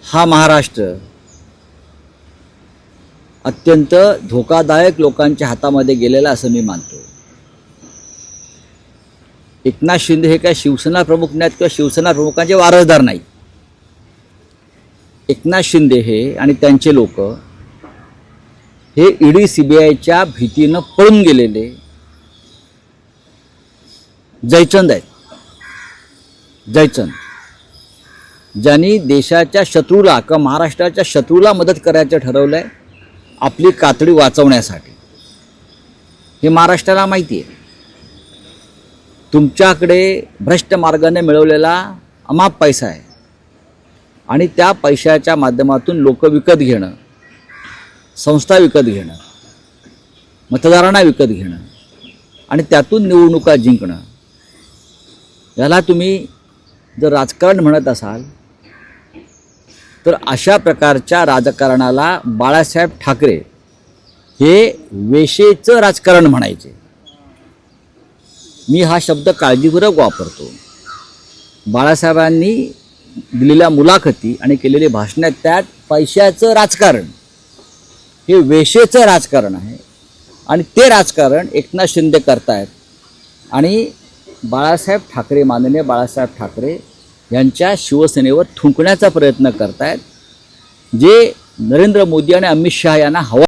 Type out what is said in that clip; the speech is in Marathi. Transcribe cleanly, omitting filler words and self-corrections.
हा महाराष्ट्र अत्यंत धोकादायक लोकांच्या हातामध्ये गेलेला असं मी मानतो। एकनाथ शिंदे हे काय शिवसेना प्रमुख नाहीत किंवा शिवसेना प्रमुखांचे वारसदार नाही। एकनाथ शिंदे हे आणि त्यांचे लोक हे ईडी सीबीआयच्या भीतीनं पळून गेलेले जयचंद आहेत। जयचंद ज्यांनी देशाच्या शत्रूला किंवा महाराष्ट्राच्या शत्रूला मदत करायचं ठरवलंय आपली कातडी वाचवण्यासाठी। हे महाराष्ट्राला माहिती आहे। तुमच्याकडे भ्रष्ट मार्गाने मिळवलेला अमाप पैसा आहे आणि त्या पैशाच्या माध्यमातून लोक विकत घेणं, संस्था विकत घेणं, मतदारांना विकत घेणं आणि त्यातून निवडणुका जिंकणं, याला तुम्ही जर राजकारण म्हणत असाल तर अशा प्रकारच्या राजकारणाला बाळासाहेब ठाकरे हे वेशेचं राजकारण म्हणायचे। मी हा शब्द काळजीपूर्वक वापरतो। बाळासाहेबांनी दिलेल्या मुलाखती आणि केलेली भाषणात त्यात पैशाचं राजकारण हे वेशेचं राजकारण आहे आणि ते राजकारण एकनाथ शिंदे करतायत आणि बाळासाहेब ठाकरे, माननीय बाळासाहेब ठाकरे यांच्या शिवसेनेवर थुंकण्याचा प्रयत्न करतायत, जे नरेंद्र मोदी आणि अमित शहा यांना हवा